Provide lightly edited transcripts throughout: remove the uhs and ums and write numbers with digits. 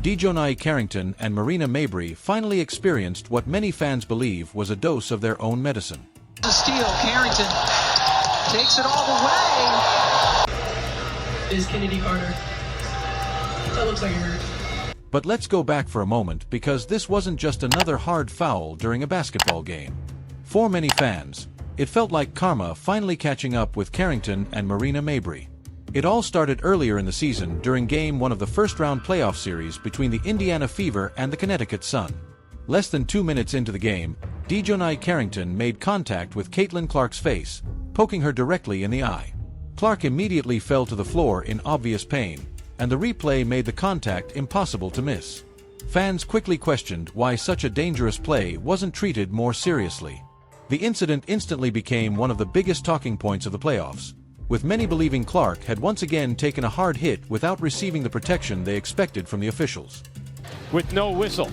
Dejonai Carrington and Marina Mabrey finally experienced what many fans believe was a dose of their own medicine. The steal, Carrington takes it all the way. Is Kennedy Carter. That looks like it hurt. But let's go back for a moment, because this wasn't just another hard foul during a basketball game. For many fans, it felt like karma finally catching up with Carrington and Marina Mabrey. It all started earlier in the season during Game 1 of the first-round playoff series between the Indiana Fever and the Connecticut Sun. Less than 2 minutes into the game, Dejonai Carrington made contact with Caitlin Clark's face, poking her directly in the eye. Clark immediately fell to the floor in obvious pain, and the replay made the contact impossible to miss. Fans quickly questioned why such a dangerous play wasn't treated more seriously. The incident instantly became one of the biggest talking points of the playoffs, with many believing Clark had once again taken a hard hit without receiving the protection they expected from the officials. With no whistle.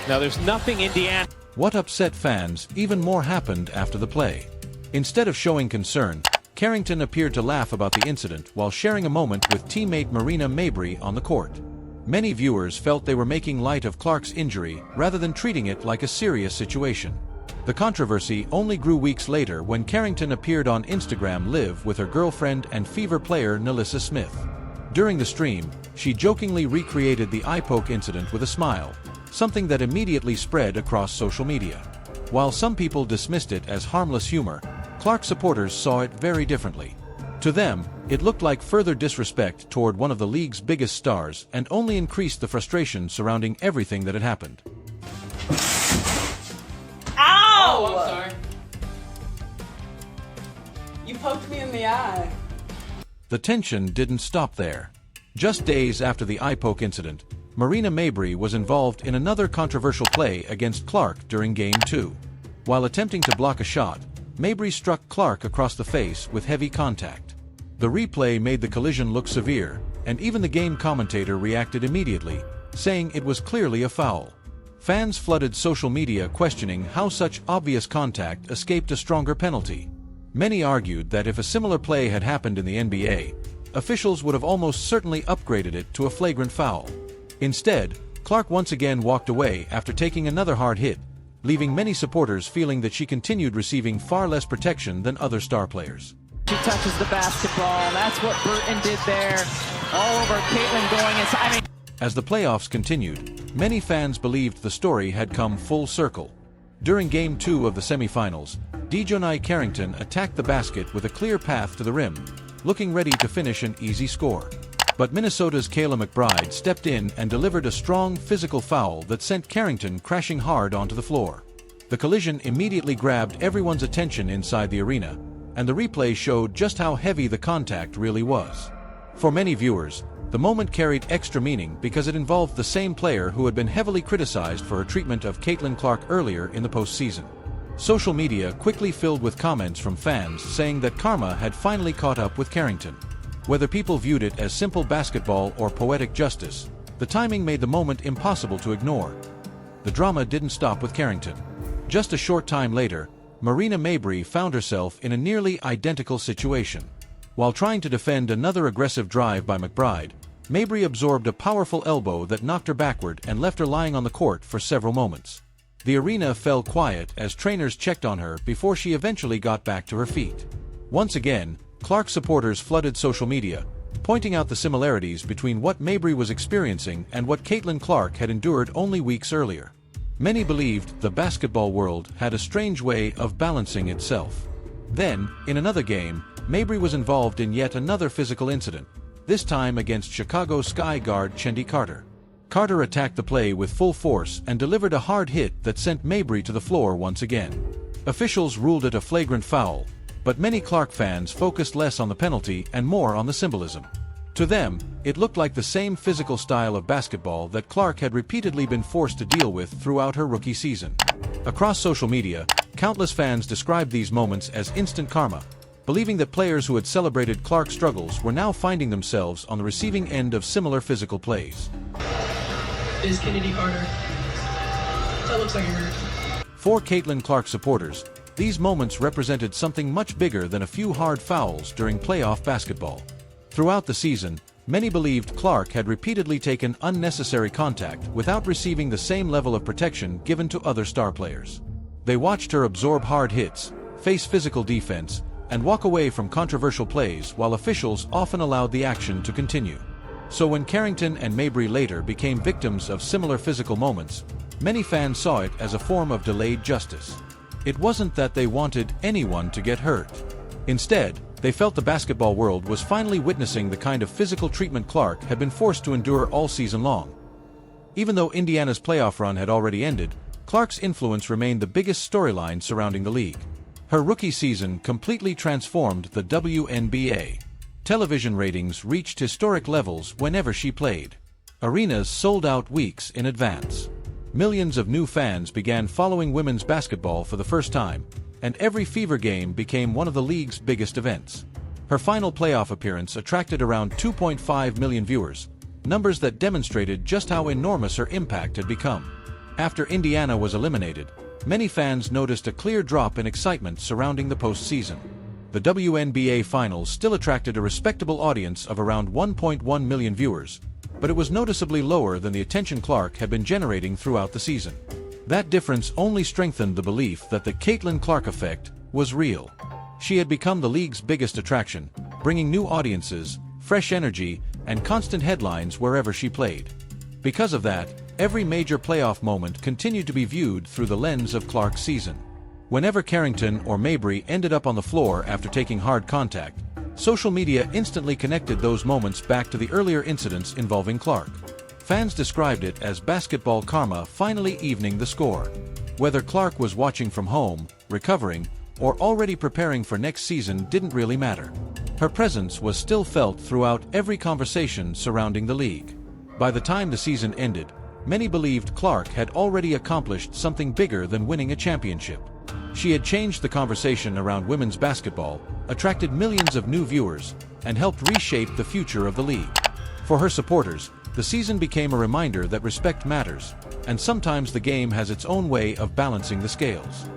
Now there's nothing Indiana. What upset fans even more happened after the play. Instead of showing concern, Carrington appeared to laugh about the incident while sharing a moment with teammate Marina Mabrey on the court. Many viewers felt they were making light of Clark's injury rather than treating it like a serious situation. The controversy only grew weeks later when Carrington appeared on Instagram Live with her girlfriend and Fever player Nalissa Smith. During the stream, she jokingly recreated the eye poke incident with a smile, something that immediately spread across social media. While some people dismissed it as harmless humor, Clark supporters saw it very differently. To them, it looked like further disrespect toward one of the league's biggest stars and only increased the frustration surrounding everything that had happened. Ow! Oh, I'm sorry. You poked me in the eye. The tension didn't stop there. Just days after the eye poke incident, Marina Mabrey was involved in another controversial play against Clark during Game 2. While attempting to block a shot, Mabrey struck Clark across the face with heavy contact. The replay made the collision look severe, and even the game commentator reacted immediately, saying it was clearly a foul. Fans flooded social media questioning how such obvious contact escaped a stronger penalty. Many argued that if a similar play had happened in the NBA, officials would have almost certainly upgraded it to a flagrant foul. Instead, Clark once again walked away after taking another hard hit, leaving many supporters feeling that she continued receiving far less protection than other star players. She touches the basketball. That's what Burton did there. All over Caitlin going inside. As the playoffs continued, many fans believed the story had come full circle. During Game 2 of the semifinals, Dejonai Carrington attacked the basket with a clear path to the rim, looking ready to finish an easy score. But Minnesota's Kayla McBride stepped in and delivered a strong physical foul that sent Carrington crashing hard onto the floor. The collision immediately grabbed everyone's attention inside the arena, and the replay showed just how heavy the contact really was. For many viewers, the moment carried extra meaning because it involved the same player who had been heavily criticized for her treatment of Caitlin Clark earlier in the postseason. Social media quickly filled with comments from fans saying that karma had finally caught up with Carrington. Whether people viewed it as simple basketball or poetic justice, the timing made the moment impossible to ignore. The drama didn't stop with Carrington. Just a short time later, Marina Mabrey found herself in a nearly identical situation. While trying to defend another aggressive drive by McBride, Mabrey absorbed a powerful elbow that knocked her backward and left her lying on the court for several moments. The arena fell quiet as trainers checked on her before she eventually got back to her feet. Once again, Clark supporters flooded social media, pointing out the similarities between what Mabrey was experiencing and what Caitlin Clark had endured only weeks earlier. Many believed the basketball world had a strange way of balancing itself. Then, in another game, Mabrey was involved in yet another physical incident, this time against Chicago Sky guard Chendi Carter. Carter attacked the play with full force and delivered a hard hit that sent Mabrey to the floor once again. Officials ruled it a flagrant foul, but many Clark fans focused less on the penalty and more on the symbolism. To them, it looked like the same physical style of basketball that Clark had repeatedly been forced to deal with throughout her rookie season. Across social media, countless fans described these moments as instant karma, believing that players who had celebrated Clark's struggles were now finding themselves on the receiving end of similar physical plays. Is Kennedy Carter. That looks like it hurt. For Caitlin Clark supporters, These moments represented something much bigger than a few hard fouls during playoff basketball. Throughout the season, many believed Clark had repeatedly taken unnecessary contact without receiving the same level of protection given to other star players. They watched her absorb hard hits, face physical defense, and walk away from controversial plays while officials often allowed the action to continue. So when Carrington and Mabrey later became victims of similar physical moments, many fans saw it as a form of delayed justice. It wasn't that they wanted anyone to get hurt. Instead, they felt the basketball world was finally witnessing the kind of physical treatment Clark had been forced to endure all season long. Even though Indiana's playoff run had already ended, Clark's influence remained the biggest storyline surrounding the league. Her rookie season completely transformed the WNBA. Television ratings reached historic levels whenever she played. Arenas sold out weeks in advance. Millions of new fans began following women's basketball for the first time, and every Fever game became one of the league's biggest events. Her final playoff appearance attracted around 2.5 million viewers, numbers that demonstrated just how enormous her impact had become. After Indiana was eliminated, many fans noticed a clear drop in excitement surrounding the postseason. The WNBA Finals still attracted a respectable audience of around 1.1 million viewers, but it was noticeably lower than the attention Clark had been generating throughout the season. That difference only strengthened the belief that the Caitlin Clark effect was real. She had become the league's biggest attraction, bringing new audiences, fresh energy, and constant headlines wherever she played. Because of that, every major playoff moment continued to be viewed through the lens of Clark's season. Whenever Carrington or Mabrey ended up on the floor after taking hard contact, social media instantly connected those moments back to the earlier incidents involving Clark. Fans described it as basketball karma finally evening the score. Whether Clark was watching from home, recovering, or already preparing for next season didn't really matter. Her presence was still felt throughout every conversation surrounding the league. By the time the season ended, many believed Clark had already accomplished something bigger than winning a championship. She had changed the conversation around women's basketball, attracted millions of new viewers, and helped reshape the future of the league. For her supporters, the season became a reminder that respect matters, and sometimes the game has its own way of balancing the scales.